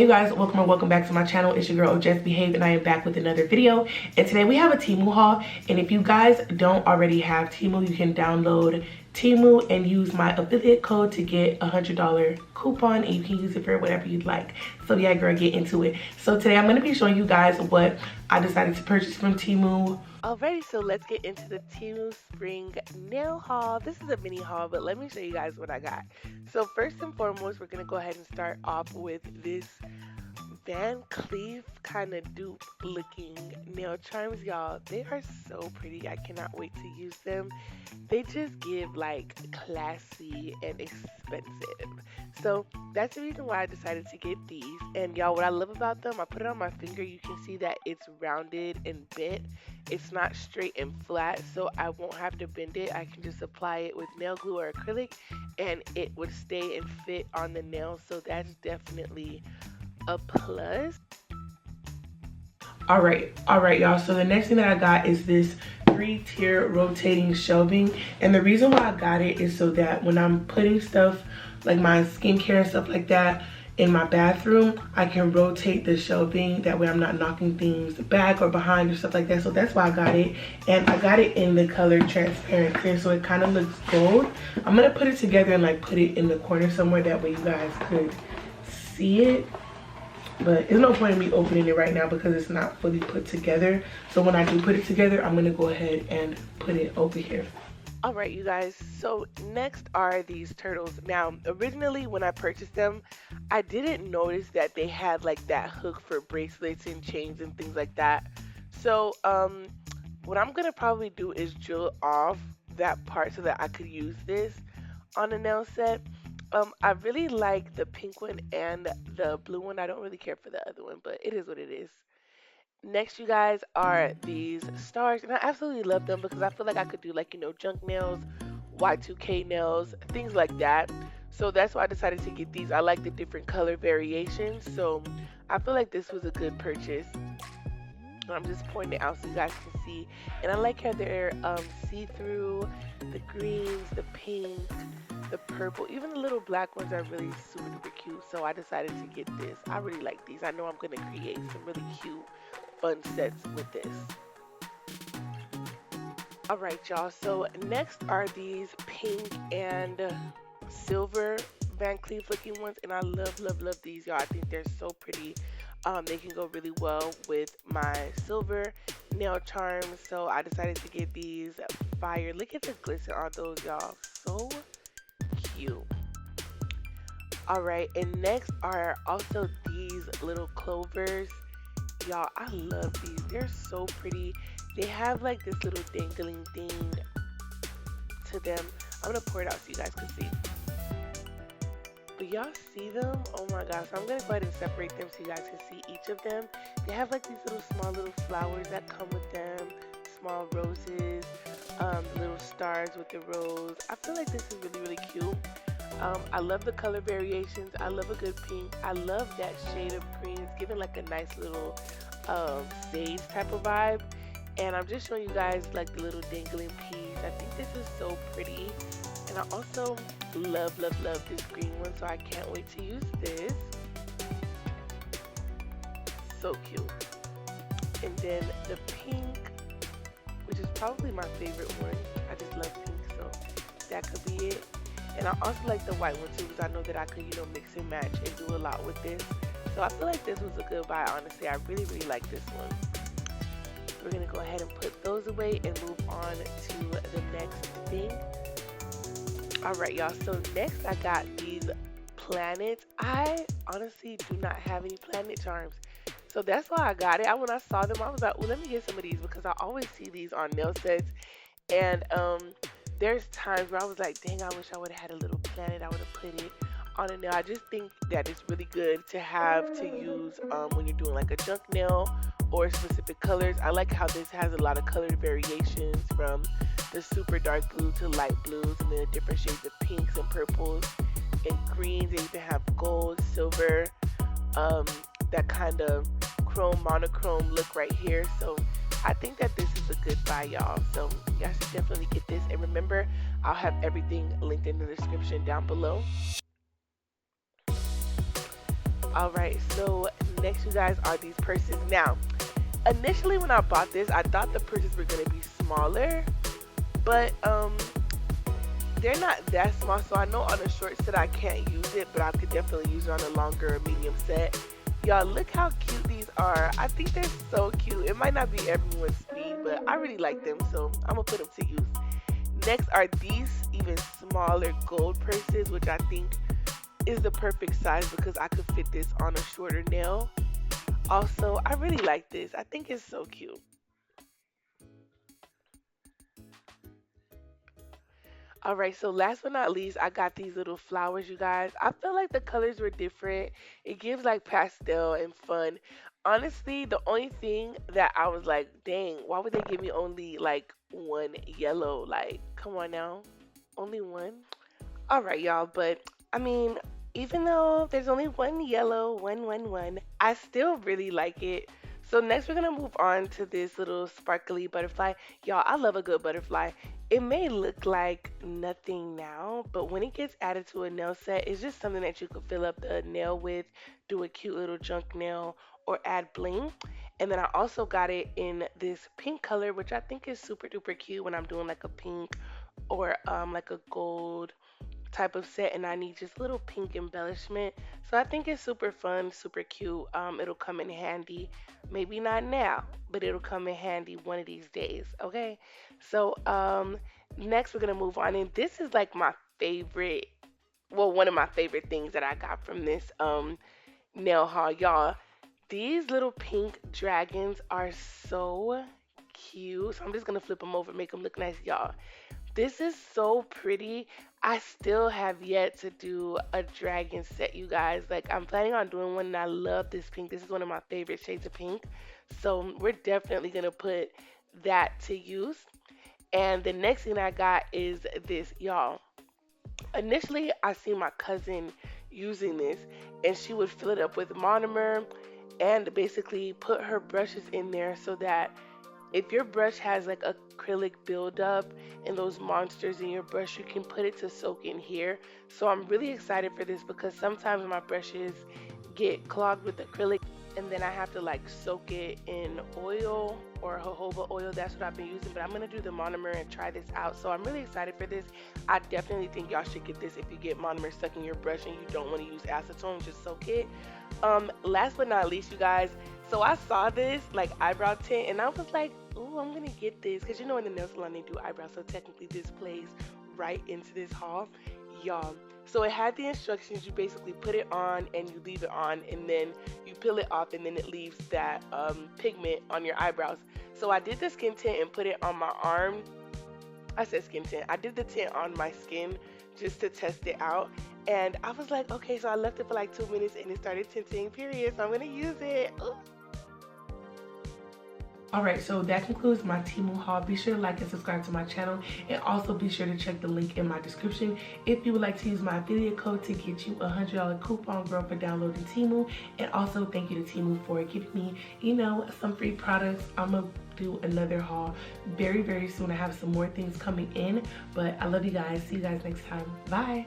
Hey guys, welcome or welcome back to my channel. It's your girl Just Behave, and I am back with another video. And today we have a Temu haul. And if you guys don't already have Temu, you can download Temu and use my affiliate code to get a $100 coupon, and you can use it for whatever you'd like. So yeah, girl, get into it. So today I'm going to be showing you guys what I decided to purchase from Temu. Alrighty, so let's get into the Temu spring nail haul. This is a mini haul, but let me show you guys what I got. So first and foremost, we're going to go ahead and start off with this Van Cleef kind of dupe looking nail charms, y'all. They are so pretty. I cannot wait to use them. They just give like classy and expensive. So that's the reason why I decided to get these. And y'all, what I love about them, I put it on my finger. You can see that it's rounded and bent. It's not straight and flat, so I won't have to bend it. I can just apply it with nail glue or acrylic and it would stay and fit on the nail. So that's definitely a plus. All right, y'all. So the next thing that I got is this 3-tier rotating shelving, and the reason why I got it is so that when I'm putting stuff like my skincare and stuff like that in my bathroom, I can rotate the shelving. That way I'm not knocking things back or behind or stuff like that. So that's why I got it, and I got it in the color transparent clear, so it kind of looks gold. I'm gonna put it together and like put it in the corner somewhere, that way you guys could see it. But there's no point in me opening it right now because it's not fully put together. So when I do put it together, I'm gonna go ahead and put it over here. All right, you guys, so next are these turtles. Now, originally when I purchased them, I didn't notice that they had like that hook for bracelets and chains and things like that. So what I'm gonna probably do is drill off that part so that I could use this on a nail set. I really like the pink one and the blue one. I don't really care for the other one, but it is what it is. Next, you guys, are these stars, and I absolutely love them because I feel like I could do like, you know, junk nails, Y2K nails, things like that. So that's why I decided to get these. I like the different color variations, so I feel like this was a good purchase. I'm just pointing it out so you guys can see. And I like how they're see-through, the greens, the pink, the purple, even the little black ones are really super duper cute. So I decided to get this. I really like these. I know I'm going to create some really cute, fun sets with this. Alright, y'all. So next are these pink and silver Van Cleef looking ones. And I love these, y'all. I think they're so pretty. They can go really well with my silver nail charms, so I decided to get these fire. Look at the glisten on those, y'all. So cute. Alright, and next are also these little clovers. Y'all, I love these. They're so pretty. They have like this little dangling thing to them. I'm gonna pour it out so you guys can see. But y'all see them? Oh my gosh. So I'm going to go ahead and separate them so you guys can see each of them. They have like these little small little flowers that come with them. Small roses. Little stars with the rose. I feel like this is really cute. I love the color variations. I love a good pink. I love that shade of green. It's giving like a nice little sage type of vibe. And I'm just showing you guys like the little dangling piece. I think this is so pretty. And I also love this green one, so I can't wait to use this. So cute. And then the pink, which is probably my favorite one. I just love pink, so that could be it. And I also like the white one too, because I know that I could, you know, mix and match and do a lot with this. So I feel like this was a good buy, honestly. I really like this one. We're going to go ahead and put those away and move on to the next thing. Alright, y'all, so next I got these planets. I honestly do not have any planet charms, so that's why I got it. When I saw them, I was like, well, let me get some of these because I always see these on nail sets. And there's times where I was like, dang, I wish I would have had a little planet. I would have put it on a nail. I just think that it's really good to have to use when you're doing like a junk nail or specific colors. I like how this has a lot of color variations, from the super dark blue to light blues, and then different shades of pinks and purples and greens. They even have gold, silver, that kind of chrome monochrome look right here. So I think that this is a good buy, y'all. So y'all should definitely get this. And remember, I'll have everything linked in the description down below. Alright, so next you guys are these purses. Now, initially when I bought this, I thought the purses were gonna be smaller, but they're not that small, so I know on a short set I can't use it, but I could definitely use it on a longer or medium set. Y'all, look how cute these are. I think they're so cute. It might not be everyone's speed, but I really like them, so I'm gonna put them to use. Next are these even smaller gold purses, which I think is the perfect size because I could fit this on a shorter nail. Also, I really like this. I think it's so cute. All right, so last but not least, I got these little flowers, you guys. I feel like the colors were different. It gives like pastel and fun. Honestly, the only thing that I was like, dang, why would they give me only like one yellow? Like, come on now. Only one? All right, y'all, but I mean, even though there's only one yellow, one, I still really like it. So next we're gonna move on to this little sparkly butterfly. Y'all, I love a good butterfly. It may look like nothing now, but when it gets added to a nail set, it's just something that you could fill up the nail with, do a cute little junk nail, or add bling. And then I also got it in this pink color, which I think is super duper cute when I'm doing like a pink or like a gold type of set and I need just little pink embellishment. So I think it's super fun, super cute. It'll come in handy. Maybe not now, but it'll come in handy one of these days. Okay. So next we're gonna move on, and this is like my favorite. Well, one of my favorite things that I got from this nail haul, y'all. These little pink dragons are so cute. So I'm just gonna flip them over, make them look nice, y'all. This is so pretty. I still have yet to do a dragon set, you guys. Like, I'm planning on doing one, and I love this pink. This is one of my favorite shades of pink. So, we're definitely going to put that to use. And the next thing I got is this, y'all. Initially, I seen my cousin using this, and she would fill it up with monomer and basically put her brushes in there so that if your brush has like acrylic buildup and those monsters in your brush, you can put it to soak in here. So I'm really excited for this because sometimes my brushes get clogged with acrylic and then I have to like soak it in oil or jojoba oil. That's what I've been using, but I'm gonna do the monomer and try this out. So I'm really excited for this. I definitely think y'all should get this if you get monomer stuck in your brush and you don't want to use acetone, just soak it. Last but not least, you guys, so I saw this like eyebrow tint and I was like, ooh, I'm gonna get this because you know in the nail salon they do eyebrows, so technically this plays right into this haul, y'all. So it had the instructions. You basically put it on and you leave it on, and then you peel it off, and then it leaves that pigment on your eyebrows. So I did the skin tint and put it on my arm. I said skin tint. I did the tint on my skin just to test it out. And I was like, okay, so I left it for like 2 minutes and it started tinting, period. So I'm going to use it. Ooh. Alright, so that concludes my Temu haul. Be sure to like and subscribe to my channel, and also be sure to check the link in my description if you would like to use my affiliate code to get you a $100 coupon, girl, for downloading Temu. And also thank you to Temu for giving me, you know, some free products. I'm gonna do another haul very, very soon. I have some more things coming in, but I love you guys. See you guys next time. Bye.